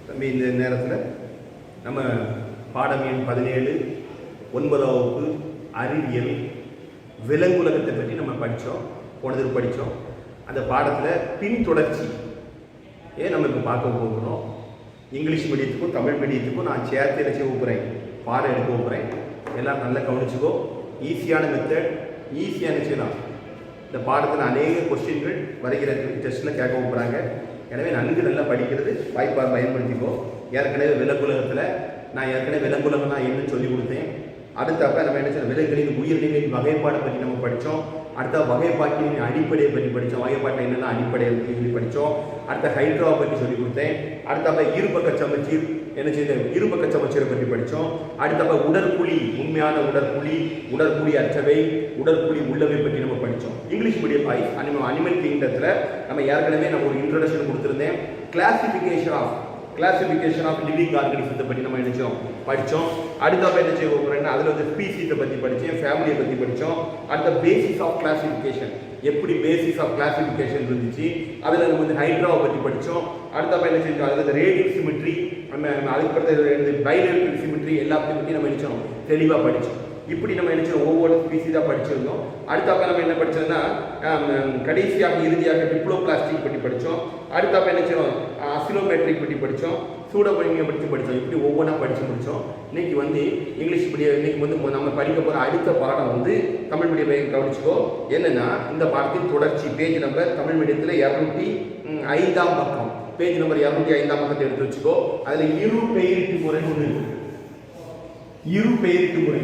தம்பி இந்த நேரத்தில் நம்ம பாடம் எண் 17 9ஆம் வகுப்பு அறிவியல் விலங்குலகத்தை பற்றி நம்ம படித்தோம். போனதுக்கு படித்தோம். அந்த பாடத்தில் பின்தொடர்ச்சி நம்ம இப்போ பார்க்க போகிறோம். இங்கிலீஷ் மீடியத்துக்கும் தமிழ் மீடியத்துக்கும் நான் சேர்த்து என்ன செய்ய போகிறேன், பாடம் எடுக்க போகிறேன். எல்லாம் நல்லா கவனிச்சுக்கோ. ஈஸியான மெத்தட், ஈஸியான செய்யலாம். இந்த பாடத்தில் அநேக கொஸ்டின்கள் வருகிற டெஸ்ட்டில் கேட்க போகிறாங்க. எனவே நன்கு நல்லா படிக்கிறது வாய்ப்பாக பயன்படுத்திக்கோ. ஏற்கனவே விலங்குலகத்தில் நான் விலங்குலகம் தான் என்னன்னு சொல்லி கொடுத்தேன். அடுத்தப்ப நம்ம என்ன செய்யணும், விலங்குகளின் உயிரினங்களின் வகைப்பாடை பற்றி நம்ம படித்தோம். அடுத்த வகைப்பாட்டின் அடிப்படையை பற்றி படித்தோம். வகைப்பாட்டில் என்னென்ன அடிப்படையை பற்றி படித்தோம். அடுத்த ஹைட்ராவை பற்றி சொல்லி கொடுத்தேன். அடுத்தப்ப இருபக்க சமச்சீர் என்ன செய்த இருபக்க சமச்சீரை பற்றி படித்தோம். அடுத்தப்ப உடற்குழி, உண்மையான உடற்குழி அற்றவை, உடற்குழி உள்ளவை பற்றி நம்ம படித்தோம். இங்கிலீஷ் மீடியம் அனிமல் கிங்டத்தில் நம்ம ஏற்கனவே நம்ம ஒரு இன்ட்ரோடக்ஷன் கொடுத்துருந்தேன். கிளாசிஃபிகேஷன் ஆஃப் லிவிங் ஆர்கனிசத்தை பற்றி நம்ம நினைச்சோம் படித்தோம். அடுத்தப்ப என்ன செய்ய போகிறேன்னா அதில் வந்து ஸ்பீசிஸை பற்றி படித்தேன், ஃபேமிலியை பற்றி படித்தோம். அடுத்த பேசிஸ் ஆஃப் கிளாசிஃபிகேஷன், எப்படி பேசிஸ் ஆஃப் கிளாசிஃபிகேஷன் இருந்துச்சு, அதில் நம்ம வந்து ஹைட்ராவை பற்றி படித்தோம். அடுத்தப்ப என்ன செஞ்சோம், அதில் ரேடியல் சிமெட்ரி, நம்ம அதுக்கடுத்து பைலேட்ரல் சிமெட்ரி எல்லாத்தையும் பற்றி நம்ம நினைச்சோம் தெளிவாக படித்தோம். இப்படி நம்ம நினைச்சோம் ஒவ்வொரு ஸ்பீசிஸாக படிச்சிருந்தோம். அடுத்தப்ப நம்ம என்ன படித்தோம்னா கடைசியாக இறுதியாக டிப்ளோபிளாஸ்டிக் பற்றி படித்தோம். அடுத்தப்ப என்ன செய்வோம், அசிலோமெட்ரிக் பற்றி படித்தோம், சூடோமோனியை பற்றி படித்தோம். இப்படி ஒவ்வொன்றா படித்து முடித்தோம். இன்னைக்கு வந்து இங்கிலீஷ் மீடியம் இன்னைக்கு வந்து நம்ம படிக்க போகிற அடுத்த பாடம் வந்து தமிழ் மீடியம் கவனிச்சுக்கோ. என்னென்னா இந்த பாடத்தின் தொடர்ச்சி பேஜ் நம்பர் தமிழ் மீடியத்தில் 205ஆம் பக்கம், பேஜ் நம்பர் 205ஆம் பக்கத்தை எடுத்து வச்சுக்கோ. அதில் இரு பெயரிட்டு முறைன்னு ஒன்று இருக்கு. இரு பெயரிட்டு முறை,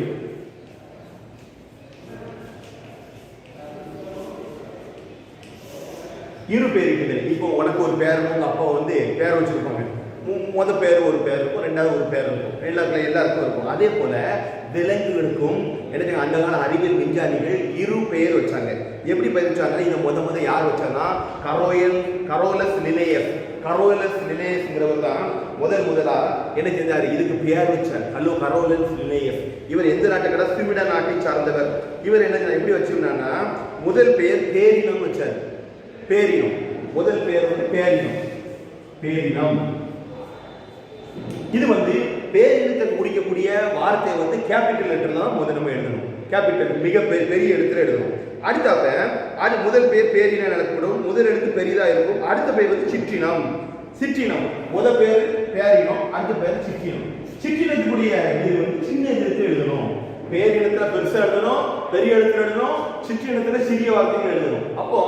இரு பேரிட்டுகள். இப்போ உனக்கு ஒரு பேர், உங்கள் அப்பா வந்து பேர் வச்சுருப்பாங்க. முதல் பேர் ஒரு பேர் இருக்கும், ரெண்டாவது ஒரு பேர் இருக்கும், எல்லாருக்கும் இருக்கும். அதே போல் விலங்குகளுக்கும் என்ன அந்த கால அறிவியல் விஞ்ஞானிகள் இரு பெயர் வச்சாங்க. எப்படி பெயர் வச்சாங்க, இதை முத யார் வச்சாங்கன்னா கரோலஸ் லினேயஸ்ங்கிறவர் தான் முதலா என்ன செஞ்சார், இதுக்கு பெயர் வச்சார். Carolus Linnaeus. இவர் எந்த நாட்டை, ஸ்வீடன் நாட்டை சார்ந்தவர். இவர் என்ன எப்படி வச்சிருந்தாங்கன்னா முதல் பெயர் பேரினம் வச்சார். பேரினம், முதல் பெயர் வந்து பேரினம். இது வந்து பேரினத்தை முடிக்கக்கூடிய வார்த்தை வந்து கேபிட்டல் லெட்டர் தான் முதல் நம்ம எழுதணும். கேபிட்டல் மிக பெரிய எழுத்துல எழுதணும். அடுத்தப்ப அது முதல் பெயர் பேரினம் எனப்படும். முதல் எழுத்து பெரிதா இருக்கும். அடுத்த பெயர் வந்து சிற்றினம். முதல் பேர் பேரினம், அடுத்த பேர் சிற்றினம். சிற்றினத்துக்குரிய இது வந்து சின்ன எழுத்து எழுதணும். பேரினத்துல பெருசா எழுதணும், பெரிய எழுத்துல எழுதணும், சிற்றினத்துல சிறிய வார்த்தைகள் எழுதணும். அப்போ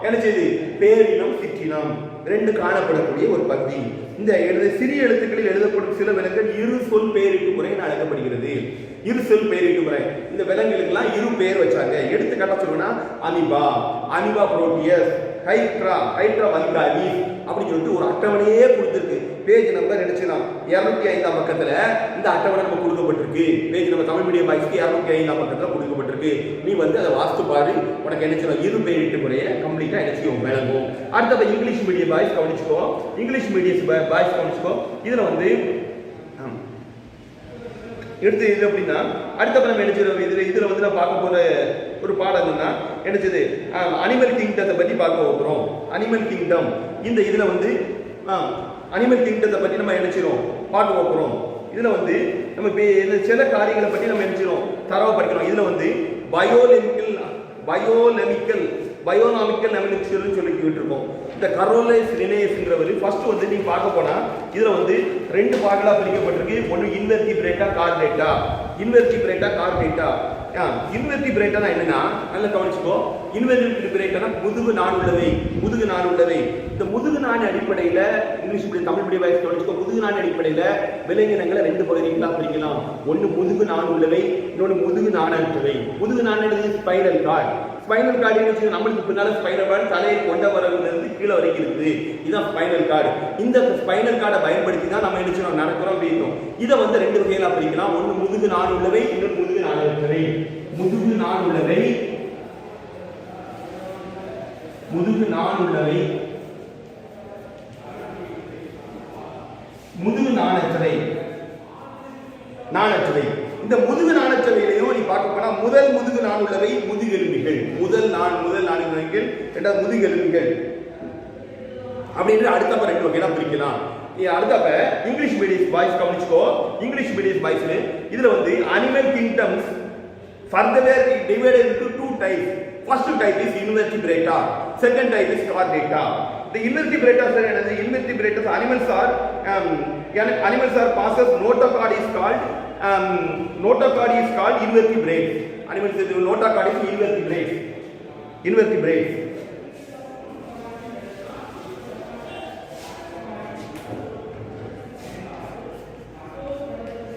என்ன செய்யுது, பேரினம் சிற்றினம் ரெண்டு காணப்படக்கூடிய ஒரு பகுதி. இந்த சிறிய எழுத்துக்களில் எழுதப்படும் சில விலங்குகள் இரு சொல் பெயரிட்டு முறை அழைக்கப்படுகிறது. இரு சொல் பெயரிட்டு முறை. இந்த விலங்குகளுக்கெல்லாம் இரு பெயர் வச்சாங்க. எடுத்துக்காட்ட சொல்லணும்னா அனிபா புரோட்டியஸ், ஹைட்ரா வல்காரி அப்படின்னு சொல்லிட்டு ஒரு அட்டவணையே கொடுத்துருக்கு. பேஜ் நம்பர் எடுச்சுனா 205ஆம் பக்கத்துல இந்த அட்டவணை நம்ம கொடுக்கப்பட்டிருக்கு. பேஜ் நம்பர் தமிழ் மீடியம் பாய்ஸ்க்கு 205ஆம் பக்கத்துல கொடுக்கப்பட்டிருக்கு. நீ வந்து அதை வாஸ்து பாரு, உனக்கு என்ன செய்யணும், இரு பெயரிட்டு முறையை கம்ப்ளீட்டா என்ன செய்யும் விளங்கும். அடுத்தது இங்கிலீஷ் மீடியம் பாய்ஸ் கவனிச்சுக்கோ. இங்கிலீஷ் மீடியம் பாய்ஸ் கவனிச்சுக்கோ. இதுல வந்து எடுத்து இது அப்படின்னா அடுத்தப்ப நம்ம என்ன செய்யறோம், இதுல வந்து நான் பார்க்க போற ஒரு பாடம் என்ன செய்யுது, அனிமல் கிங்டத்தை பத்தி பார்க்க போகிறோம். அனிமல் கிங்டம் இந்த இதுல வந்து அனிமல் கிங்டத்தை பற்றி நம்ம என்ன செய்யறோம் பார்க்க போகிறோம். இதுல வந்து நம்ம சில காரியங்களை பற்றி நம்ம என்ன செய்யறோம் தரவா படிக்கிறோம். இதுல வந்து பயோனாமிக்கல் சொல்லிக்கிட்டு இருக்கோம். இந்த கரோலஸ் லினேயஸ்ங்கிறவர் ஃபர்ஸ்ட் வந்து நீங்க பார்க்க போனா இதுல வந்து ரெண்டு பாகலா பிரிக்கப்பட்டிருக்கு. ஒன்று இன்வெர்டிபிரேட்டா கார்டேட்டா. இன்வெர்டிபிரேட்டா என்னன்னா நல்லா கவனிச்சுக்கோ. இன்வெர்டிபிரேட்டா முதுகு நாண் உள்ளவை. இந்த முதுகு நாண் அடிப்படையில English medium Tamil medium boys கவனிச்சுக்கோ. முதுகு நாண் அடிப்படையில விலங்கினங்களை ரெண்டு பகுதிகளா பிரிக்கலாம். ஒன்னு முதுகு நாண் உள்ளவை, இன்னொன்று முதுகு நாணற்றவை. முதுகு நாண் ஸ்பைனல் கார்டு என்ன, நம்மளுக்கு பின்னால ஸ்பைனல் கார்டு தலையை கொண்ட வரவிலிருந்து கீழே வரைக்கும் இருக்குது. இதுதான் ஸ்பைனல் கார்டு. இந்த ஸ்பைனல் கார்டை பயன்படுத்தி தான் நம்ம என்ன செய்யணும் நடக்கிறோம் அப்படின்னு. இதை வந்து ரெண்டு வகைகளா பிரிக்கலாம். ஒன்று முதுகு நாண் உள்ளவை, இன்னொன்று முதுகு நாணற்றவை. முதுகு நாணற்றவை. இந்த முதுகு நாணற்றவையிலையும் நீ பார்க்க போனா முதல் முதுகு நாண் உள்ளவை முதுகெலும்பிகள். முதல் நான்கு இரண்டாவது முதுகெலும்பிகள் அப்படின்னு அடுத்தப்ப ரெண்டு வகையா பிரிக்கலாம். அடுத்தப்ப இங்கிலீஷ் மீடியம் பாய்ஸ் கவனிச்சுக்கோ. இங்கிலீஷ் மீடியம் பாய்ஸ்ல இதுல வந்து animal kingdoms further divided into two types. First type is invertebrata, second type is chordata. The invertebrates are another invertebrates animals are passes notochord is called invertebrates. Animals notochord is invertebrates.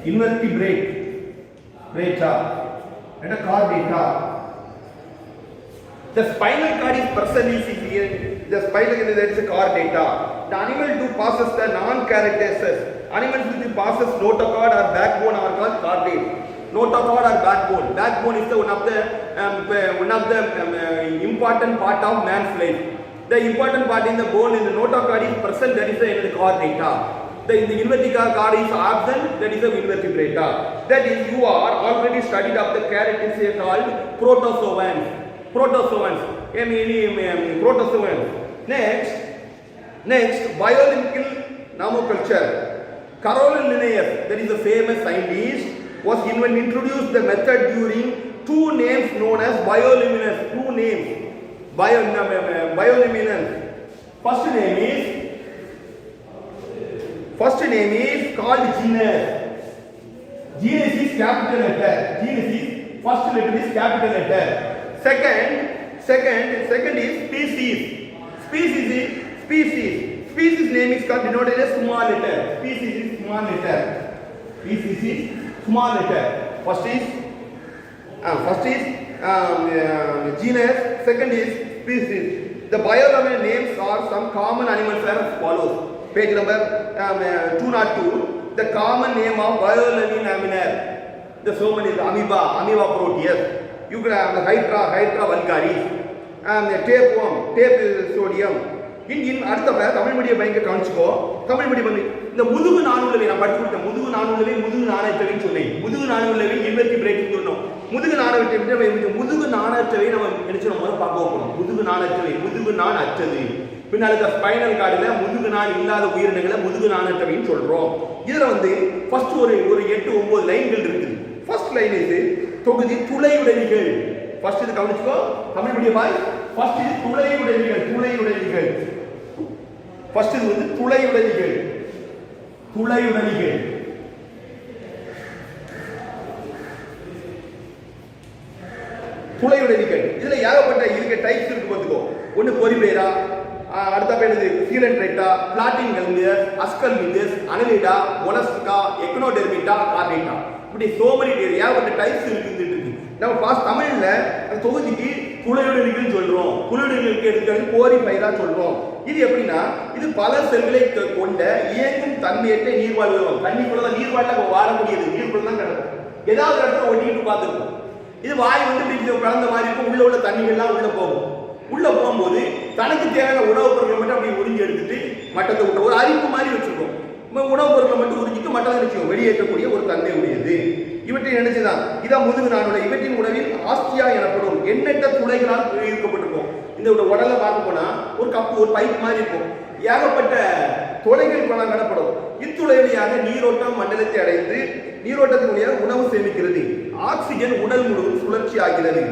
Invertebrate brata and a chordata. The spinal cord is present here. The spinal cord is a chordata. The animal do passes the non-characters. Animals which passes notochord or backbone are called chordate. Notochord or backbone. Backbone is one of the important part of man's life. The important part in the bone in the notochord is present. That is the chordata. The invertebrate cord is absent. That is the invertebrata. That is, you are already studied of the characters called protozoans. Protozoans. Next, biological nomenclature. Carolin Linnaeus, that is a famous scientist, was introduced the method during two names known as bioluminescence. Two names, bioluminescence. First name is called genus. Genus is capital letter. Genus is first letter is capital letter. Second is species. Species name is called denoted as small letter. Species is small letter. First is genus. Second is species. The biological names are some common animals are as follows. Page number 202. The common name of bioluminescence. The so many amoeba proteus. You can have the Hydra vulgaris, tapeworm, sodium. In அடுத்த Tamil medium பயங்க கவனிச்சுக்கோ. Tamil medium வந்து இந்த முதுகு நாணுள்ளவை நான் படிச்சு கொடுத்தேன். முதுகு நாணயத்தவைன்னு சொன்னேன். முதுகு நாணுள்ளவை இன்வெர்டிபிரேட்னு சொன்னோம். முதுகு நாணயத்தவை நம்ம நினைச்சோம் முதல்ல பார்க்க போறோம். முதுகு நாண் அற்றது. பின்னால ஸ்பைனல் கார்டுல முதுகு நாள் இல்லாத உயிரினங்களை முதுகு நாணயத்தவைன்னு சொல்றோம். இதுல வந்து ஃபர்ஸ்ட் ஒரு 8-9 லைன்கள் இருக்குது. ஃபர்ஸ்ட் லைன் இது தொகுதி துளையுடலிகள். ஃபர்ஸ்ட் இது கவனிச்சுக்கோ. தமிழ் மீடியம் பாய். ஃபர்ஸ்ட் இது துளையுடலிகள். ஃபர்ஸ்ட் இது வந்து துளையுடலிகள். இதுல ஏகப்பட்ட இதுக்கு டைப்ஸ் இருக்கு பாத்துக்கோ. ஒன்னு பொரிபேரா, அடுத்த பேர் சீலன்ட்ரேட்டா, பிளாட்டின் கல்மியஸ், அஸ்கல்மியஸ், அனலிடா, மொலஸ்கா, எக்னோடெர்மிட்டா, கார்டேட்டா. இப்படி சோமனி ஏகப்பட்ட டைப்ஸ் இருக்கு. நம்ம தமிழ்ல தொகுதிக்கு துளையுடலிகள் சொல்றோம். துளையுடலிகளுக்கு எடுக்கிறது போரிபைரா சொல்றோம். இது எப்படின்னா இது பல செல்களை கொண்ட இயங்கும் தன்மையற்ற நீர்வாழ்வு. தண்ணிக்குள்ள தான் நீர்வாழ்ல வாழக்கூடியது. நீருக்குள்ள தான் கிடக்கும். ஏதாவது இடத்துல ஒட்டிட்டு பார்த்துருக்கோம். இது வாய் வந்து கலந்த மாதிரி இருக்கும். உள்ள தண்ணிகள்லாம் உள்ள போகும். உள்ள போகும்போது தனக்கு தேவையான உணவுப் பொருட்களை மட்டும் அப்படி உறிஞ்சி எடுத்துட்டு மட்டத்தை விட்டு ஒரு அரிப்பு மாதிரி வச்சிருக்கோம். உணவுப் பொருட்களை மட்டும் உறிஞ்சிட்டு மட்டத்தை வச்சுக்கோம். வெளியேற்றக்கூடிய ஒரு தன்மை உடையது. இவற்றை நினைச்சுதான் இதான் முதுகு நாணுள்ள. இவற்றின் உடலில் ஆஸ்தியா எனப்படும் எண்ணற்ற துளைகளால் ஈர்க்கப்பட்டிருக்கும். இந்த உடலை பார்க்க போனா ஒரு கப்பு ஒரு பைப் மாதிரி இருக்கும். ஏகப்பட்ட துளைகள் காணப்படும். இத்துளை வழியாக நீரோட்டம் மண்டலத்தை அடைந்து நீரோட்டத்தின் வழியாக உணவு சேமிக்கிறது. ஆக்சிஜன் உடல் முழுவதும் சுழற்சி ஆகிறது.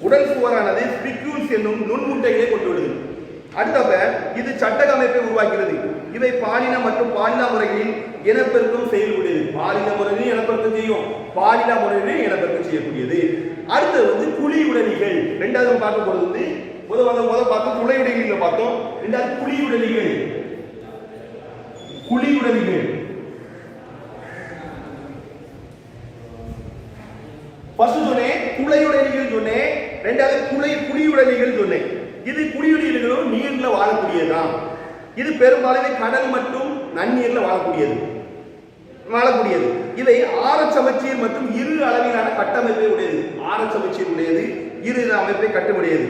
உடல் சுவரானது ஸ்பிக்யூல்ஸ் என்னும் நுண்முட்டைகளை கொண்டுள்ளது. அடுத்தப்ப இது சட்டக அமைப்பை உருவாக்குகிறது. இவை பாலின மற்றும் பாலினா முறைகளில் இனப்பெருக்கம் செயல்படுது. பாலின முறைகளில் இனப்பெருக்கம் செய்யும், பாலினா முறைகளில் இனப்பெருக்கம் செய்யக்கூடியது. அடுத்தது வந்து குழியுடலிகள். ரெண்டாவது பார்க்க போறது வந்து முதல் பார்த்தோம் துளையுடலிகளை பார்த்தோம். ரெண்டாவது குழியுடலிகள். ஃபர்ஸ்ட் சொன்னேன் துளையுடலிகள் சொன்னேன். ரெண்டாவது குழியுடலிகள் சொன்னேன். இது குழியுடலிகளும் நீர்ல வாழக்கூடியதுதான். இது பெரும்பாலும் கடல் மற்றும் நன்னீர்ல வாழக்கூடியது. இவை ஆரச்சமச்சீர் மற்றும் இரு அளவிலான கட்டமைப்பை உடையது. ஆரச்சமச்சீர் உடையது, இரு அமைப்பை கட்டமுடையது.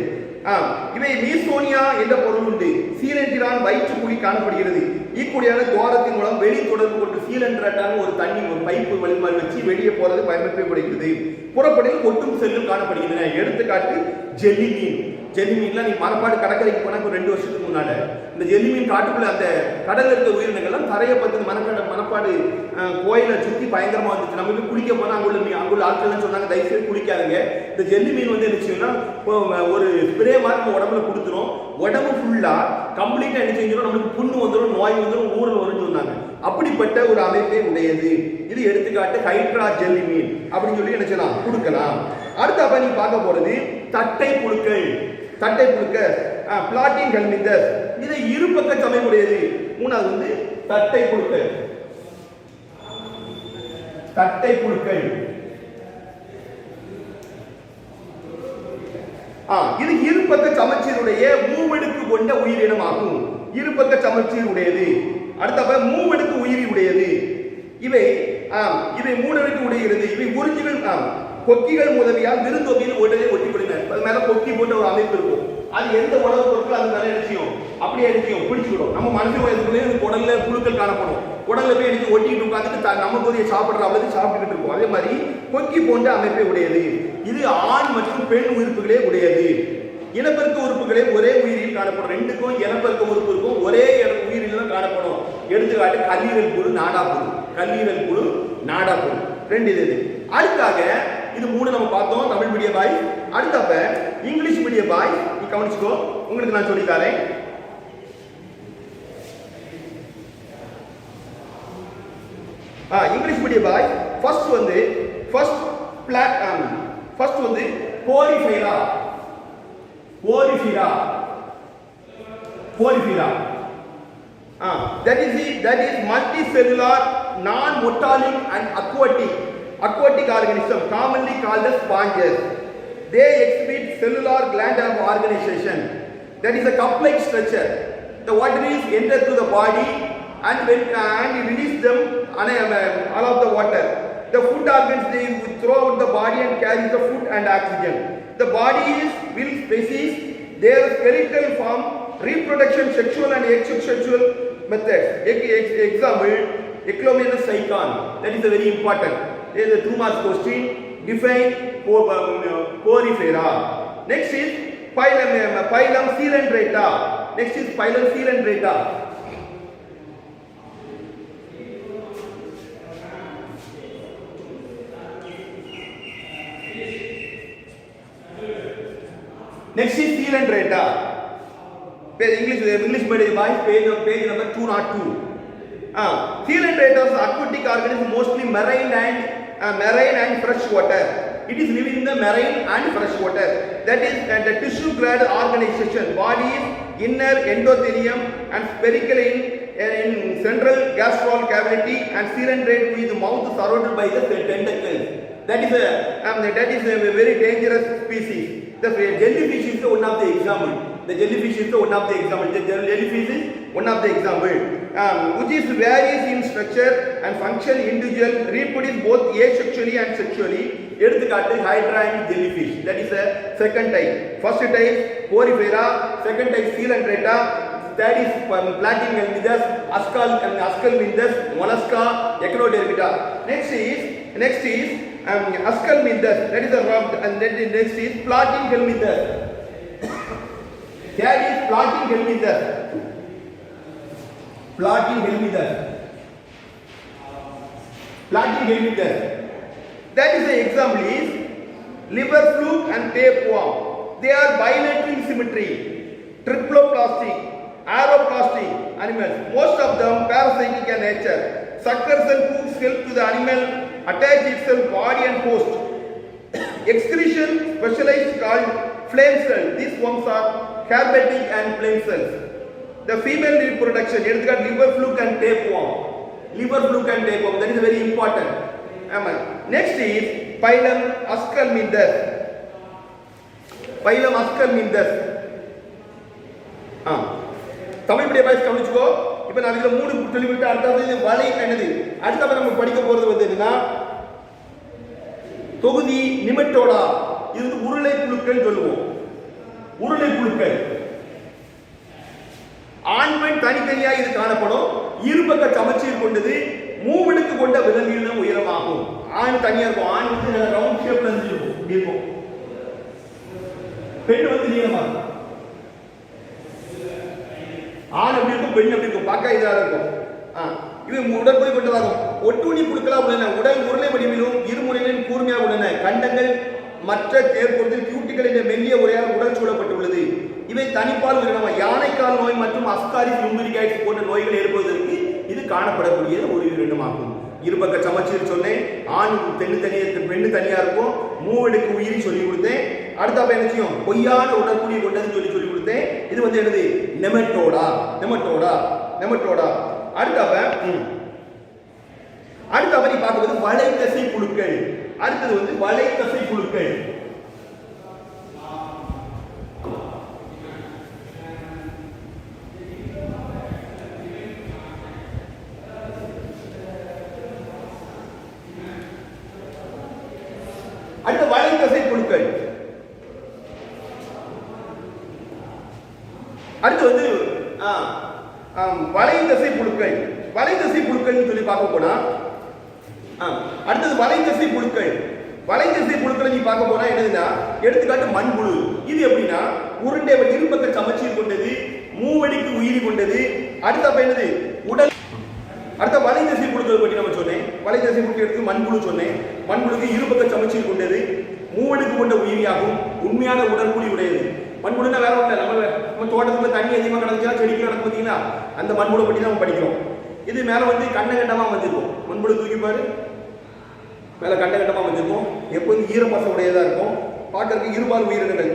இவை மீசோனியா என்ற பொருள் உண்டு. சீலென்டிரான் வயிற்று குழி காணப்படுகிறது. இக்குடியான துவாரத்தின் மூலம் வெளி தொடர்பு கொண்டு சீலென்ட்ராட்டான ஒரு தண்ணி ஒரு பைப்பு வழிமாறி வச்சு வெளியே போறது பயன்படுத்தப்படுகிறது. புறப்படையில் கொட்டும் செல்லும் காணப்படுகின்றன. எடுத்துக்காட்டு ஜெல்லி மீன். ஜெல்லி மீன்லாம் நீ மணப்பாடு கடற்கரைக்கு போனால் ஒரு 2 வருஷத்துக்கு முன்னால இந்த ஜெல்லி மீன் காட்டுக்குள்ள அந்த கடல்ல இருக்க உயிரினங்கள்லாம் தரையை பார்த்து மணப்பாடு கோயிலை சுற்றி பயங்கரமா வந்துச்சு. நம்ம போய் குளிக்க போனால் அங்குள்ள ஆட்கள்லாம் சொன்னாங்க தயவுசெய்து குளிக்காதுங்க. இந்த ஜெல்லி மீன் வந்து என்ன செய்யும்னா ஒரு ஸ்ப்ரே மாதிரி நம்ம உடம்புல கொடுத்துரும், உடம்பு ஃபுல்லா கம்ப்ளீட்டா என்ன செஞ்சிடும், நம்மளுக்கு புண்ணு வந்துடும், நோய் வந்துடும், ஊரல் வரும்னு சொன்னாங்க. அப்படிப்பட்ட ஒரு அமைப்பை உடையது இது. எடுத்துக்காட்டு ஹைட்ரா ஜெல்லி மீன் அப்படின்னு சொல்லி என்ன செய்யலாம், கொடுக்கலாம். அடுத்த நீ பார்க்க போறது தட்டை புழுக்கள். தட்டை புழுக்க பிளாட்டின் ஹெல்மிந்தஸ், இது இருபக்க சமையக்கூடியது. மூணாவது வந்து தட்டை புழுக்கள். தட்டை புழுக்கள் இது இருபக்க சமச்சீருடைய மூவெடுக்கு கொண்ட உயிரினம் ஆகும். இருபக்க சமச்சீர் உடையது. அடுத்த மூவெடுக்கு உயிரி உடையது. இவை மூவெடுக்கு உடைகிறது. இவை உறிஞ்சுகள் கொக்கிகள் உதவியால் விருந்தொகையில் உடனே ஒட்டிக்கொள்ளினர். அது மேல கொக்கி போட்ட ஒரு அமைப்பு இருக்கும். அது எந்த உணவு பொருட்கள் அது மேல நிச்சயம் அப்படியே நிச்சயம் பிடிச்சிடும். நம்ம மனசு வயதுக்குள்ளே உடல்ல புழுக்கள் காணப்படும். உடல்ல போய் எனக்கு ஒட்டிக்கிட்டு உட்காந்துட்டு நம்ம போதிய சாப்பிடுற அளவுக்கு சாப்பிட்டுக்கிட்டு இருக்கும். அதே மாதிரி கொக்கி போன்ற அமைப்பை உடையது. இது ஆண் மற்றும் பெண் உறுப்புகளே உடையது. இனப்பெருக்க உறுப்புகளே ஒரே உயிரில் காணப்படும். ரெண்டுக்கும் இனப்பெருக்க உறுப்பு இருக்கும், ஒரே உயிரில் தான் காணப்படும். எடுத்துக்காட்டு கல்லீரல் புழு, நாடாப்புழு. கல்லீரல் புழு, நாடாப்புழு ரெண்டு இது. அடுத்தாக இது 3 நம்ம பார்த்தோம் தமிழ் மீடியம் பாய். அடுத்தப்ப இங்கிலீஷ் மீடியம் பாய் நீ கவனிச்சுக்கோ, உங்களுக்கு நான் சொல்லி தரேன். இங்கிலீஷ் மீடியம் பாய் ஃபர்ஸ்ட் வந்து போரிஃபைரா. That is multicellular, non-metallic and aquatic organism commonly called as sponges. They exhibit cellular glandular organization. That is a cup-like structure. The water is entered to the body and release them all of the water. The food organs they throughout the body and carry the food and oxygen. The body is will species. Their skeletal form, reproduction, sexual and asexual methods. Example, Eclomenus saicon. That is a very important. There is a 2 marks question. Define porifera. Next is phylum Coelenterata. Next is phylum Coelenterata. Next is Coelenterata. English medium boys, page number 202. Coelenterata is aquatic organism, mostly marine and fresh water. It is living in the marine and fresh water. That is the tissue clad organization. Body is inner endothelium and spherical in central gastral cavity and coelenterate with mouth surrounded by the tentacles. That is a very dangerous species. The jellyfish is one of the example. The jellyfish is one of the example. Which is varies in structure and function, individual, reproduce both asexually and sexually. எடுத்துக்காட்டு hydra and jellyfish. That is a second type. First type porifera, second type Coelenterata, third is Platyhelminthes, Ascalminthes, Mollusca, Echinodermata. Next is Ascalminthes. That is a and then the next is Platyhelminthes. That is Platyhelminthes. That is the example is liver fluke and tapeworm. They are bilateral symmetry, triploplastic, aeroplastic animals. Most of them parasitic in nature. Suckers and hooks help to the animal attach itself body and host. Excretion specialized called flame cells. These ones are hermetic and flame cells. The female reproduction, liver fluke and tapeworm. That is very important. Next is phylum Ascalminthes. Tamil medium boys கவனிச்சுக்கோ. இப்போ நான் இதுல 3 சொல்லிவிட்டு அடுத்தது வலை என்னது. அடுத்தது நம்ம படிக்க போறது வந்து என்னன்னா தொகுதி நிமெட்டோடா. இது உருளை புழுக்கள் சொல்லுவோம். உருளை புழுக்கள் ஆண் பெண் தனித்தனியா இது காணப்படும். இருபக்க சமச்சீர் கொண்டது. மூவெடுக்கு கொண்ட விலங்கினம் உயரமாகும். ஆண் தனியா இருக்கும். ஆண் வந்து ரவுண்ட் ஷேப்ல இருக்கும். பெண் வந்து நீளமா இருக்கும். ஆண் எப்படி இருக்கும், பெண் எப்படி இருக்கும், பார்க்க இதாக இருக்கும். இவை உடற்புறி கொண்டதாகும். ஒட்டுண்ணி புழுக்களா உள்ளன. உடல் உருளை வடிவிலும் இருமுறைகளின் கூர்மையாக உள்ளன. கண்டங்கள் மற்ற தேர்ப்பொருள் கியூட்டிகள் என்ற மெல்லிய உரையால் உடல் சூழப்பட்டுள்ளது. இவை தனிப்பால் உயிரினமா. யானைக்கால் நோய் மற்றும் அஸ்காரிஸ் லும்பரிகைட்டிஸ் போன்ற நோய்கள் ஏற்படுவதற்கு இது காணப்படக்கூடிய ஒரு உயிரினமாகும். இருபக்க சமச்சீர் சொன்னேன். ஆண் பெண்ணு தனியா, பெண்ணு தனியா இருக்கும். மூவடுக்கு உயிரி சொல்லி கொடுத்தேன். அடுத்த என்ன செய்யும், பொய்யான உடற்குறி கொண்டதுன்னு சொல்லி கொடுத்தேன். இது வந்து என்னது, நெமட்டோடா. நெமட்டோடா நெமட்டோடா. அடுத்த நீ பார்க்கும்போது வளைத்தசை புழுக்கள். அடுத்தது வந்து வளைத்தசை புழுக்கள். அடுத்த வளைத்தசை புழுக்கள். அடுத்து வந்து வளைத்தசை புழுக்கள். வளைத்தசை புழுக்கள் சொல்லி பார்க்க போனா அடுத்தது வளைத்தசை புழுக்கள். வளைத்தசை புழுக்களை நீ பார்க்க போனா என்னதுன்னா, எடுத்துக்காட்டு மண்புழு. இது எப்படின்னா உருண்டை இருபக்க சமச்சீர் கொண்டது, மூவடிக்கு உயிரி கொண்டது. அடுத்த என்னது, உடல். அடுத்த வளைத்தசை புழுக்கள் பற்றி நம்ம சொன்னேன். வளைத்தசை புழுக்கள் எடுத்து மண்புழு சொன்னேன். மண்புழுக்கு இருபக்க சமச்சீர் கொண்டது, மூவடுக்கு கொண்ட உயிரியாகும், உண்மையான உடற்குழி உடையது. மண்புழுனா வேற ஒன்றும் இல்லை. நம்ம தோட்டத்துல தண்ணி அதிகமாக கிடந்துச்சுன்னா செடிக்கு நடக்கும் பார்த்தீங்கன்னா, அந்த மண்புழு பற்றி நம்ம படிக்கிறோம். இது மேல வந்து கண்டமா வந்திருக்கும். மண்புழு தூக்கி பாரு, மேல கண்டமா வந்திருக்கும். எப்போதும் ஈரப்பசம் உடையதா இருக்கும். பார்க்கறதுக்கு இருபால் உயிரினங்கள்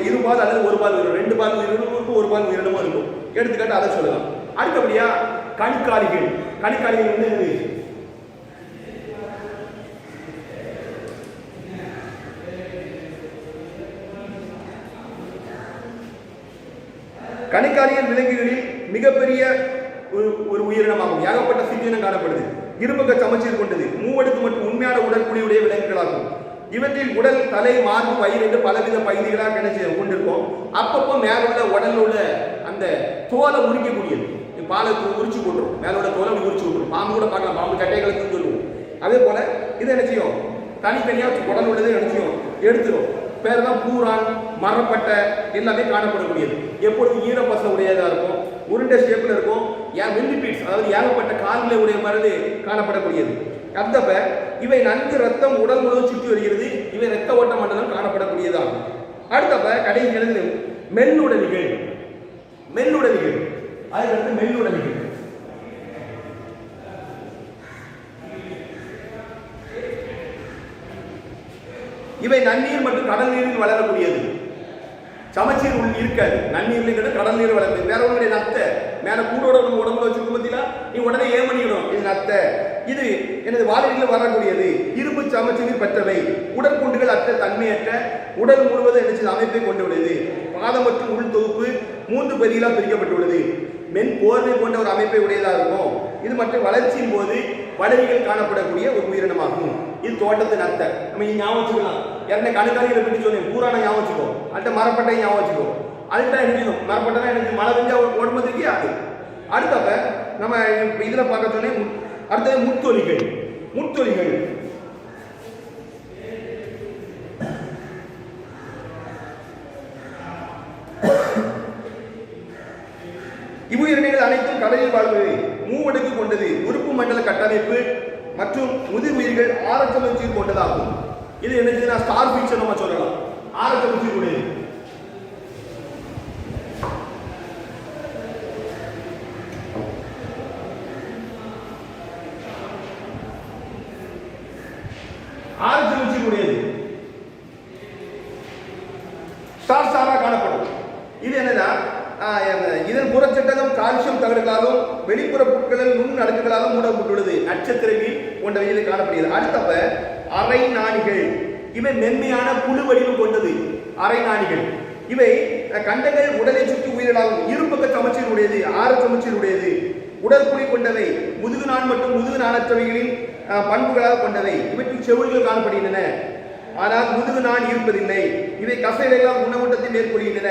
இருபால் அல்லது ஒரு பால் உயிரினம், ரெண்டு பால் உயிரினமும் இருக்கும், ஒரு பால் உயிரினமும் இருக்கும். எடுத்துக்காட்டு அதை சொல்லலாம். அடுத்தபடியா கணுக்காலிகள். கணுக்காலிகள் வந்து கணுக்காலிகள் விலங்குகளில் மிகப்பெரிய ஒரு உயிரினமாகும். ஏகப்பட்ட சிற்றினம் காணப்படுது. இருபக்க சமச்சீர் கொண்டது, மூவடுக்கு மற்றும் உண்மையான உடற்குழியுடைய விலங்குகளாகும். இவற்றில் உடல், தலை, மார்பு, வயிறு என்று பலவித பகுதிகளாக கொண்டிருக்கும். அப்பப்போ மேலுள்ள உடல் உள்ள அந்த தோலை உரிக்கக்கூடியது. பாலை உரிச்சு போட்டுரும், மேலோட தோலை உரிச்சு விட்டுரும். பாம்பு கூட பார்க்கலாம், பாம்பு சட்டை கலக்குன்னு சொல்லுவோம். அதே போல இது என்ன செய்யும், தனித்தனியாக உடல் உள்ளதை என்ன செய்யும், எடுத்துரும். பேர் தான் பூரான், மரப்பட்டை எல்லாமே காணப்படக்கூடியது. எப்பொழுதும் ஈரப்பச உடையதாக இருக்கும், உருண்டை ஷேப்பில் இருக்கும். மில்லிபீட்ஸ், அதாவது ஏகப்பட்ட கால்களை உடைய மருந்து காணப்படக்கூடியது. அப்ப இவை நன்கு ரத்தம் உடல் முழுவதும் சுற்றி வருகிறது. இவை ரத்த ஓட்ட மண்டலம் காணப்படக்கூடியதாகும். அடுத்தப்ப கடைசி மெல்லுடலிகள். மெல்லுடலிகள், அதுக்கடுத்து மெல்லுடலிகள். இவை நன்னீர் மற்றும் கடல் நீரில் வளரக்கூடியது. சமச்சீர் இருக்காது. நன்னீர்ல கடல் நீர் வளர்க்குது. வேற ஒன்றுடைய நத்தை மேல கூடோட உடம்புல வச்சுக்கும் பத்தியா, நீ உடனே ஏன் பண்ணிக்கணும், இது நத்தை. இது எனது வாழைகளில் வரக்கூடியது. இரும்பு சமச்சீர் பெற்றவை. உடற்கூண்டுகள் அற்ற தன்மையற்ற உடல் முழுவதும் என்ன அமைப்பை கொண்டுள்ளது. பாதம் மற்றும் உள் தொகுப்பு 3 பகுதிகளாக பிரிக்கப்பட்டுள்ளது. மென் போர்வை போன்ற ஒரு அமைப்பை உடையதாக இருக்கும். இது மற்றும் வளர்ச்சியின் போது வளரிகள் காணப்படக்கூடிய ஒரு உயிரினமாகும். இது தோட்டத்து நத்தை. நம்ம ஞாபகம் வச்சுக்கலாம். ஏற்கனவே கணுக்காலிகளை பற்றி சொன்னேன். பூரான ஞாபகம் வச்சுக்கோ, அடுத்த மரப்பட்டை ஞாபகம் வச்சுக்கோ. அதுதான் எனக்கு மரப்பட்டை எனக்கு மழை பெஞ்சா உடம்புக்கு அது. அடுத்தப்ப நம்ம இதுல பார்க்க சொன்னேன். அடுத்தது முட்தொலிகள். முட்தொலிகள் இவ்வுயிரினங்கள் அனைத்தும் கடலில் வாழ்வது. மூவடுக்கு கொண்டது. உறுப்பு மண்டல கட்டமைப்பு மற்றும் முதிர் உயிர்கள் ஆரச்சமச்சீர் கொண்டதாகும். இது என்ன ஸ்டார் ஃபிஷ் நம்ம சொல்லலாம். ஆரச்சமச்சீர் உடையது. ஆரச்சமச்சீர் உடையது ஸ்டார் ஸ்டாரா காணப்படும். இது என்னன்னா, இதன் புறச்சட்டகம் கால்சியம் தகடுகளாலும் வெளிப்புற புட்களில் நுண் அடுக்குகளாலும் மூடப்பட்டுள்ளது. நட்சத்திரங்கள் போன்றவையில் காணப்படுகிறது. அடுத்தப்ப அரை நாணிகள். இவை மென்மையான புழு வடிவம் கொண்டது. அரை நாணிகள் இவை கண்டங்கள் உடலை சுற்றி உயிரிழாகும். இருபக்க சமச்சீர் உடையது, ஆர சமச்சீர் உடையது. உடற்குழி கொண்டவை. முதுகு நாள் மற்றும் முதுகு நாளற்றவைகளின் பண்புகளாக கொண்டவை. இவற்றில் செவில்கள் காணப்படுகின்றன, ஆனால் முதுகு நான் இருப்பதில்லை. இவை கசைகளால் உணவூட்டத்தை மேற்கொள்கின்றன.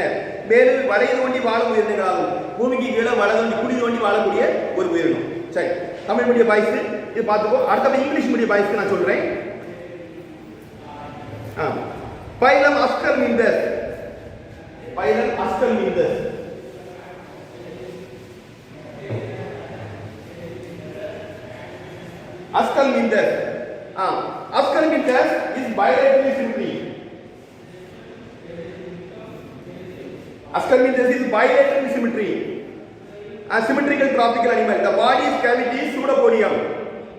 மேலும் வளைய தோண்டி வாழும் உயிரினங்களாகும். பூமிக்கு கீழே வள தோண்டி குடி தோண்டி வாழக்கூடிய ஒரு உயிரினம். சரி, தமிழ் மீடியம் பாய்ஸ் இது பார்த்துக்கோ. அடுத்த இங்கிலீஷ் மீடியம் பாய்ஸ்க்கு நான் சொல்றேன். Phylum அஸ்கர்மிந்தஸ். phylum Ascomyces. Ascomyces. Ascomyces is bilaterally symmetry. Ascomyces is bilateral symmetry. A symmetrical tropical animal. The body's cavity is pseudopodium.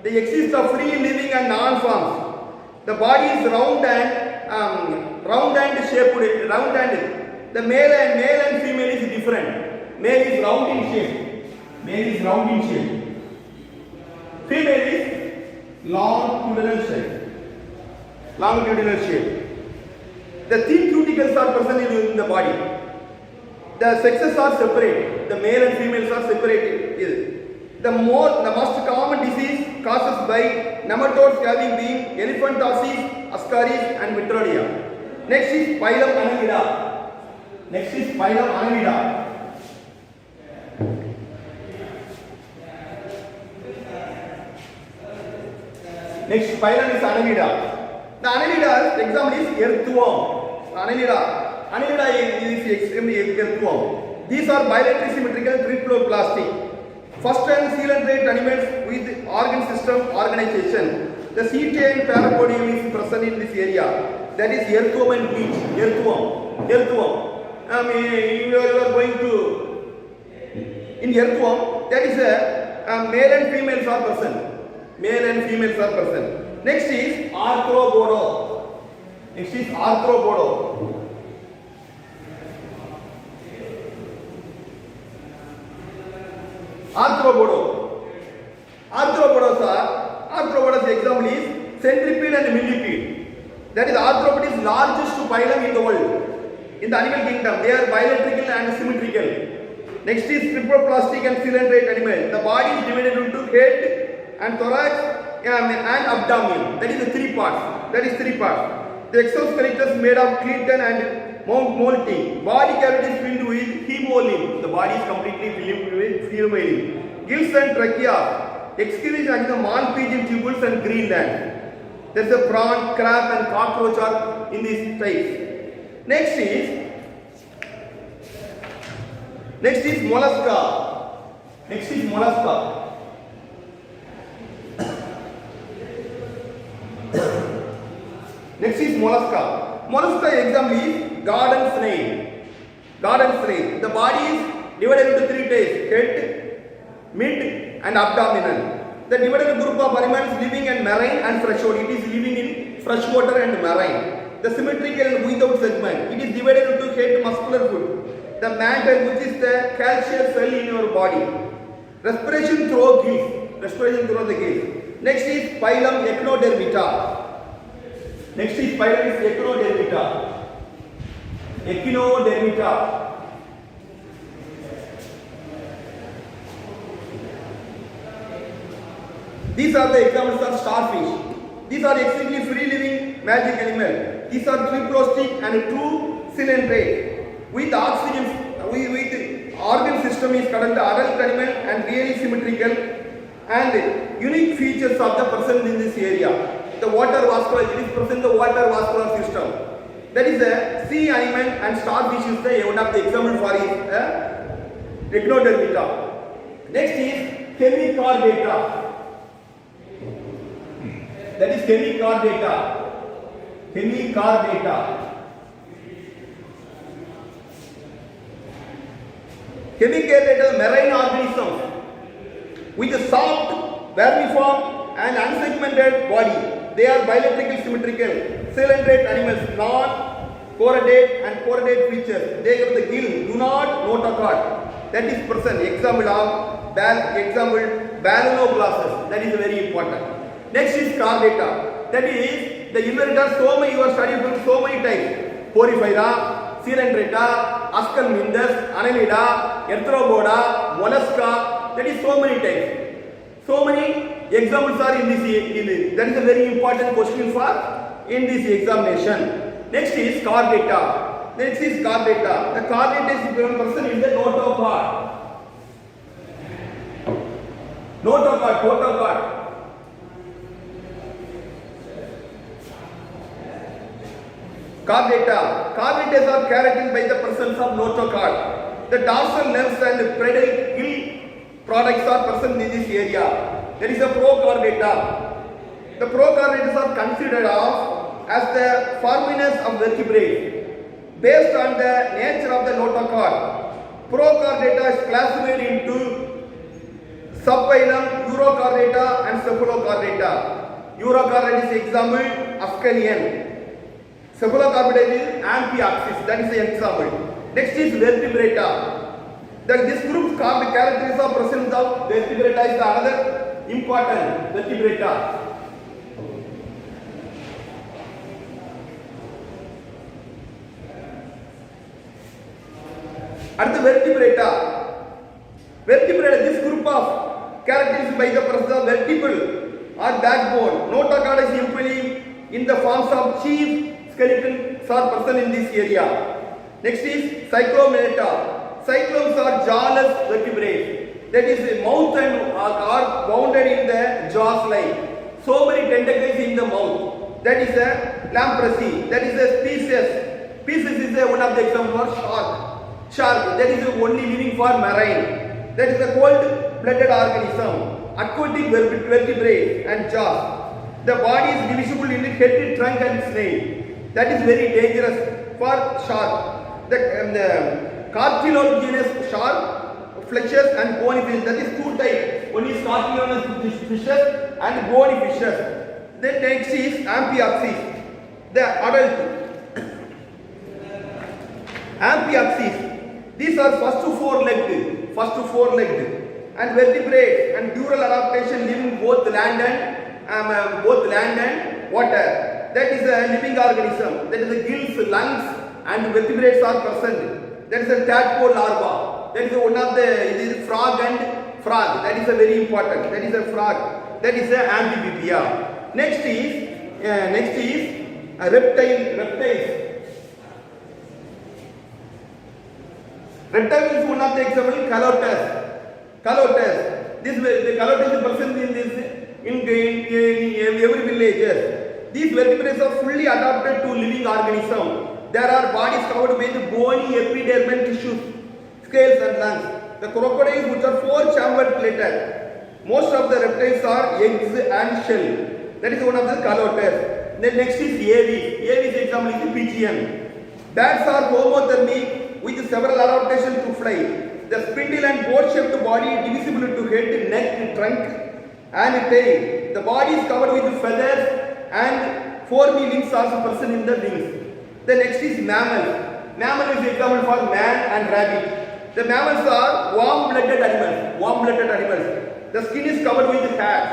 They exist of free living and non-forms. The body is round and shaped. The male and female is different. Male is round in shape. Female is longitudinal shape. The thin cuticles are present in the body. The sexes are separate. The male and females are separated. The most common disease causes by nematodes having been elephantiasis, ascaris, and Metrodia. Next is phylum Annelida. Next phylum is Annelida. The Annelida's example is earthworm. Annelida is extremely earthworm. These are bilaterally symmetrical triploplastic. First and coelenterate animals with organ system organization. The cetae and parapodium is present in this area. That is earthworm and leech. Earthworm. You are going to in earthworm. That is male and females are present. Next is arthropoda. Arthropoda's example is centipede and millipede. That is, arthropod is largest phylum in the world. In the animal kingdom, they are bilateral and symmetrical. Next is triploplastic and coelenterate animal. The body is divided into head and thorax and abdomen. That is the three parts. The exoskeleton is made of chitin and molting. Body cavity is filled with hemolymph. The body is completely filled with hemolymph. Gills and trachea. Excavation are the Malpighian tubules and Greenland. There is a prawn, crab, and cockroach are in these types. Next is mollusca. Mollusca example is garden snail. The body is divided into three types: head, mid, and abdominal. The divided group of animals living in marine and freshwater. It is living in freshwater and marine. The symmetrical and without segment. It is divided into head, muscular foot. The mantle, which is the calcium cell in your body. Respiration through the gills. Next is phylum Echinodermata. These are the examples of starfish. These are extremely free-living magic animals. These are triploplastic and true coelenterate. With oxygen, with organ system is called the adult animal and really symmetrical and unique features of the present in this area. The water vascular, it is present the water vascular system. That is a sea animal and starfish is the one of the example for is Echinodermata. Next is Hemichordata. That is Hemichordata. Hemichordata marine organisms with a soft, vermiform and unsegmented body. They are bilateral symmetrical, coelenterate animals, non-chordate and chordate features. They have the gill, do not notochord. That is present. Example ballonoglossus. That is very important. Next is chordata. That is the inverter. So many you are studying from so many types. Porifera, coelenterata, Ascomyces, Annelida, Arthropoda, mollusca. That is so many types. So many examples are in this. That is a very important question for in this examination. Next is chordata. The chordata is person is the notochord. Chordata. Chordatas are keratin by the presence of notochord. The dorsal nerves and predal gill products are present in this area. There is a prochordata. The prochordatas are considered as the foraminers of vertebrates based on the nature of the notochord. Prochordata is classified into subphylum Urochordata and Cephalochordata. Urochordata is example Ascanian. Cephalochordata is Amphioxus, that is the example. Next is Vertebrata. This group's characteristics of presence of Vertebrata is the another important Vertebrata. At the Vertebrata, this group of characterized by the presence of vertebral or backbone. Notochord is usually in the forms of chief skeleton are present in this area. Next is Cyclomata. Cyclones are jawless vertebrates. That is, the mouth and are bounded in the jaws line. So many tentacles in the mouth. That is a lamprey. That is a species. Species is one of the examples for shark. Shark. That is only living for marine. That is a cold-blooded organism. Aquatic vertebrates and jaws. The body is divisible into head, trunk and snail. That is very dangerous for shark. The cartilaginous shark, fleshes and bony fish. That is two types. One is cartilaginous fishes and bony fishes. Then next is Amphioxus. The adult Amphioxus. These are first four-legged and vertebrates and dural adaptation living both land and water. That is a living organism. That is the gills, lungs and vertebrates are present. That is a tadpole larva. That is one of the frog. That is a very important. That is a frog. That is a Amphibia. Next is reptiles. Reptile is one of the example. Calotes. The calotes is present in every villages. These vertebrates are fully adapted to living organism. There are bodies covered with bony epidermal tissues, scales and lungs. The crocodiles, which are four-chambered plated. Most of the reptiles are eggs and shell. That is one of the calotes. Then next is aves. Aves example is the pigeon. Bats are homothermic with several adaptations to fly. The spindle and boat-shaped body divisible into head, neck, trunk and tail. The body is covered with feathers and four wings also present in the wings. The next is mammals. Mammal is example for man and rabbit. The mammals are warm-blooded animals. The skin is covered with hairs.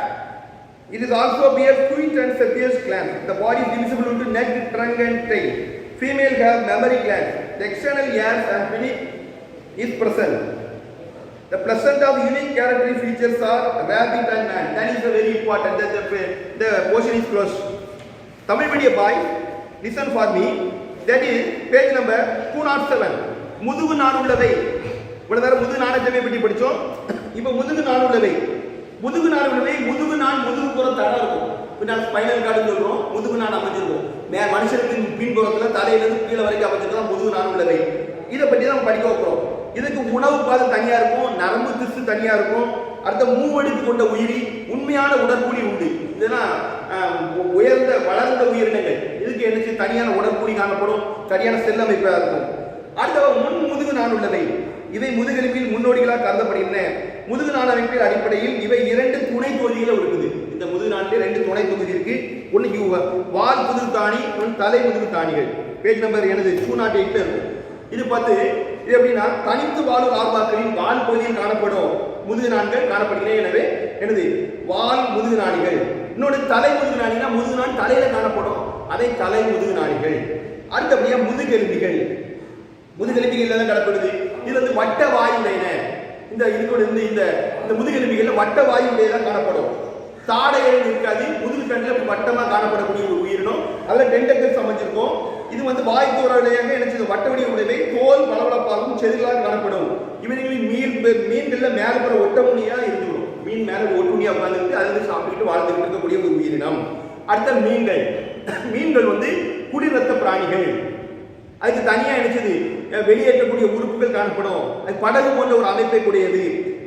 It is also bears squint and sebaceous glands. The body is divisible into neck, trunk and tail. Female have mammary glands. The external ears and beneath is present. The placenta of unique characteristic features are rabbit and man. That is very important. The portion is closed. Tamil medium boys, listen for me. That is page number 207. முதுகு நாடுள்ளவை. இவ்வளவு நேரம் முதுகு நாடகத்தை பற்றி படிச்சோம். இப்போ முதுகு நாடுள்ளவை. முதுகு நான் முதுகு புறம் தடை இருக்கும். பின்னால் ஸ்பைனல் கார்டுன்னு சொல்றோம். முதுகு நாடு அமைஞ்சிருக்கும். மனுஷனுக்கு பின்புறத்துல தலையிலிருந்து கீழே வரைக்கும் அமைஞ்சிருக்கா முதுகு நாடுள்ளவை. இதை பற்றி தான் படிக்க வைக்கிறோம். இதுக்கு உணவு பாதை தனியா இருக்கும், நரம்பு திசு தனியா இருக்கும். அடுத்த மூவெடுத்து கொண்ட உயிரி, உண்மையான உடற்கூடி உண்டு. இதெல்லாம் உயர்ந்த வளர்ந்த உயிரினங்கள். இதுக்கு என்ன தனியான உடற்கூடி காணப்படும், சரியான செல் அமைப்பா இருக்கும். அடுத்த முன் முதுகு நாடுள்ளவை. இவை முதுகெலும்பில் முன்னோடிகளாக கருதப்படுகின்றன. முதுகு நாடு அமைப்பின் அடிப்படையில் இவை இரண்டு துணை தொகுதிகளும் இருக்குது. இந்த முதுகு நாட்டிலே ரெண்டு துணை தொகுதி இருக்கு. ஒன்று வால் முதுகு தாணி, தலை முதுகு தாணிகள். பேஜ் நம்பர் எனது 208 இருக்கும். இது பார்த்து இது எப்படின்னா தனித்து வாழும் லார்வாக்களின் வால் பகுதியில் காணப்படும் முதுகு நாண்கள் காணப்படுகிறேன். எனவே எனது வால் முதுகு நாடிகள். இன்னொன்று தலை முதுகு நாடினா முதுகு நாடு தலையில காணப்படும், அதை தலை முதுகு நாடிகள். அடுத்தபடியா முதுகெலும்பிகள். முதுகெலும்பிகள் தான் காணப்படுது. இது வந்து வட்ட வாயுடையன. இந்த இதுக்கு இந்த முதுகெலும்பிகள்ல வட்ட வாயுடையதான் காணப்படும். தாடைகள் இருக்காது. முதுகு தண்டில் வட்டமா காணப்படக்கூடிய ஒரு உயிரினம். அதில் டென்டக்கிள்ஸ் அமைஞ்சிருக்கும். இது வந்து வாய்ப்புறையாக எனக்கு வட்ட வடிவ உடையவை, தோல் பளபளப்பாகவும் செதிலாக காணப்படும். இவர்களின் மீன்கள்ல மேலப்புற ஒட்டமுனியா இருந்துடும். மீன் மேல ஒட்டுணியா உட்கார்ந்துட்டு அதில் சாப்பிட்டுட்டு வாழ்ந்துட்டு இருக்கக்கூடிய ஒரு உயிரினம். அடுத்த மீன்கள் வந்து குளிர் ரத்த பிராணிகள். அதுக்கு தனியா நினைச்சது வெளியேற்றக்கூடிய உறுப்புகள் காணப்படும். அது படகு போன்ற ஒரு அமைப்பை கூடியது.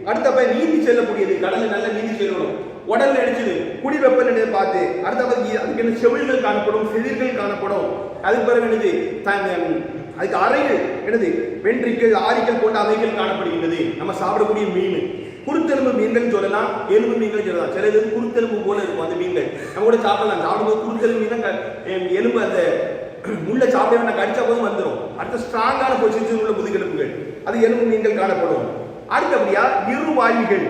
அடுத்தப்ப நீந்தி செல்லக்கூடியது, கடல்ல நல்லா நீந்தி செல்லணும். உடல்ல நினைச்சது குளிர் வெப்பநிலையை பார்த்து அடுத்தப்ப அதுக்கு என்ன செவில்கள் காணப்படும், செதில்கள் காணப்படும். அதுக்கு பிறகு என்னது அதுக்கு அறைகள் என்னது வென்ட்ரிக்கல், ஆரிக்கல் போன்ற அவைகள் காணப்படுகின்றது. நம்ம சாப்பிடக்கூடிய மீன் குருத்தெலும்பு மீன்கள் சொல்லலாம், எலும்பு மீன்கள் சொல்லலாம். சில இது குருத்தெலும்பு போல இருக்கும் அந்த மீன்கள், நம்ம கூட சாப்பிடலாம். சாப்பிடும்போது குருத்தெலும்பு மீன் தான் எலும்பு அந்த முள்ள சாப்பிட கடிச்சா போதும் வந்துடும். அடுத்த ஸ்ட்ராங்கான பொசிஷன் உள்ள முதுகெலும்புகள், அது எலும்பு மீன்கள் காணப்படும். அடுத்தபடியா இருவாழ்விகள்.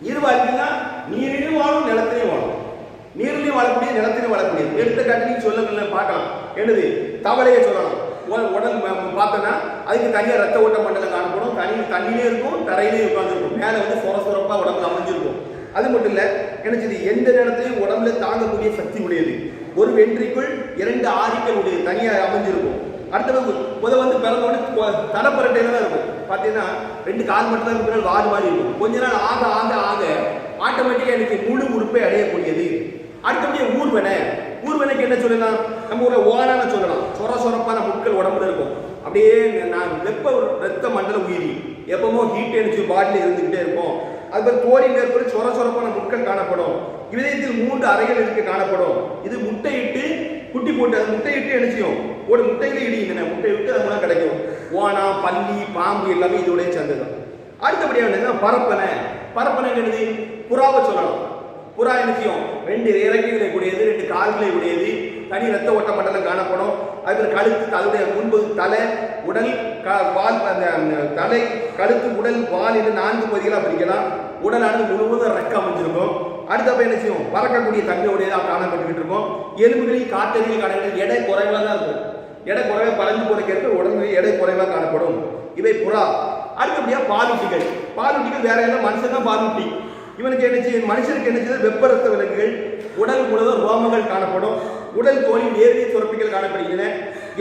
இருவாழ்விகள்னா நீரிலும் வாழும், நிலத்திலையும் வாழும். நீரிலையும் வாழக்கூடிய, நிலத்திலையும் வாழக்கூடியது. எடுத்துக்காட்டு நீங்க சொல்ல பார்க்கலாம். என்னது தவளையை சொல்லலாம். உடல் பார்த்தோன்னா அதுக்கு தனியாக ரத்த ஓட்ட மண்டலம் காணப்படும். தண்ணியிலே இருக்கும், தரையிலே உட்காந்துருக்கும். மேலே வந்து சொர சொரப்பா உடம்புல அமைஞ்சிருக்கும். அது மட்டும் இல்லை, என்னது எந்த நேரத்திலையும் உடம்புல தாங்கக்கூடிய சக்தி உடையது. ஒரு வென்ட்ரிக்குள் 2 ஆரிக்கல் உடையது, தனியாக அமைஞ்சிருக்கும். அடுத்தது வந்து பிறந்தோட தடப்பரட்டையில தான் இருக்கும். பார்த்தீங்கன்னா 2 கால் மட்டும் தான் இருக்கிற வாடு மாதிரி இருக்கும். கொஞ்ச நாள் ஆக ஆக ஆக ஆட்டோமேட்டிக்காக எனக்கு முழு உறுப்பை அடையக்கூடியது. அடுத்தபடியே ஊர்வனை. ஊர்வனைக்கு என்ன சொல்லலாம்? நம்ம ஊரில் ஓனான சொல்லலாம். சொர சொரப்பான முட்கள் உடம்புல இருக்கும். அப்படியே நான் ரத்த மண்டல உயிரி, எப்பவுமோ ஹீட் எனர்ஜி பாடியில் இருந்துகிட்டே இருக்கும். அது தோழி மேற்பட சொர சொரப்பான முட்கள் காணப்படும். இதயத்தில் 3 அறைகள் இருக்கு காணப்படும். இது முட்டையிட்டு குட்டி போட்டு, அது முட்டையிட்டு என்ன செய்யும்? ஒரு முட்டையில இடிக்கின்றன, முட்டை விட்டு அது மூலம் கிடைக்கும். ஓனா, பல்லி, பாம்பு எல்லாமே இதோடய சேர்ந்ததுதான். அடுத்தபடியாக என்னன்னா பரப்பனை. பரப்பனை என்னது? புறாவை சொல்லலாம். புறா என்ன செய்யும்? 2 இறக்கைகளை உடையது, 2 கால்களை உடையது, தனி ரத்த ஓட்ட மண்டலம் காணப்படும். அதுல கழுத்து, அதனுடைய முன்பு தலை, உடல், வால், அந்த தலை, கழுத்து, உடல், வால் என்று 4 பகுதிகளாக பிரிக்கலாம். உடலானது முழுவதும் ரெக்க அமைஞ்சிருக்கும். அடுத்தப்ப என்ன செய்யும்? பறக்கக்கூடிய தன்மையுடையதாக காணப்பட்டுக்கிட்டு இருக்கும். எலும்புகளில் காற்றறிவில் காணப்படும். எடை குறைவாக தான் இருக்கும். எடை குறைவாக பறந்து போன கேட்க உடம்புகளில் எடை குறைவாக காணப்படும். இவை புறா. அடுத்தபடியாக பாலூட்டிகள். பாலூட்டிகள் வேற எல்லாம் மனுஷன் தான் பாலூட்டி. இவனுக்கு என்ன செய்யும்? மனுஷனுக்கு என்ன செய்யுது? வெப்ப ரத்த விலங்குகள், உடல் முழுவதும் ரோமங்கள் காணப்படும். உடல் தோலில் வேர்வை சுரப்பிகள் காணப்படுகின்றன.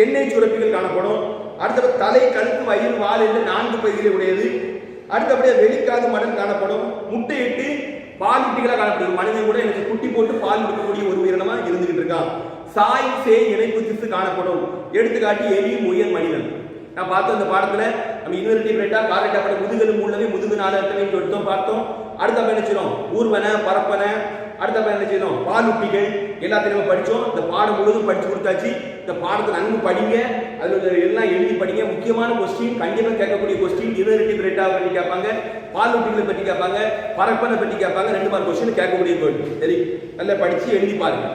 எண்ணெய் சுரப்பிகள் காணப்படும். அடுத்தபடி தலை, கழுத்து, வயிறு, வால் என்று 4 பகுதிகளை உடையது. அடுத்தபடியாக வெளிக்காது மடல் காணப்படும். முட்டையிட்டு பாலூட்டிகளாக காணப்படும். மனிதன் கூட எனக்கு குட்டி போட்டு பால் கொடுக்கக்கூடிய ஒரு உயிரினமா இருந்துகிட்டு இருக்கான். சாய் சேய் இணைப்பு திசு காணப்படும். எடுத்துக்காட்டி எலி, முயல், மனிதன். நான் பார்த்தோம் இந்த பாடத்துல நம்ம இன்வெர்டிபிரேட்டா கார்டேட்டா பட முதுகெலும்பு உள்ளவே முதுகு 4 இடத்துலையும் எடுத்தோம் பார்த்தோம். அடுத்த என்ன செய்யணும்? ஊர்வனை, பரப்பனை. அடுத்த என்ன செய்யணும்? பாலூட்டிகள் எல்லாத்தையும் நம்ம படித்தோம். இந்த பாடம் முழுவதும் படித்து கொடுத்தாச்சு. இந்த பாடத்தை நன்கு படிங்க, அதில் எல்லாம் எழுதி படிங்க. முக்கியமான கொஸ்டின், கண்டிப்பாக கேட்கக்கூடிய கொஸ்டின் இன்வெர்டிபிரேட்டாவை பற்றி கேட்பாங்க, பாலூட்டிகளை பற்றி கேட்பாங்க, பரப்பனை பற்றி கேட்பாங்க. 2 மார்க் கொஸ்டின் கேட்கக்கூடிய. சரி, நல்லா படித்து எழுதி பாருங்க.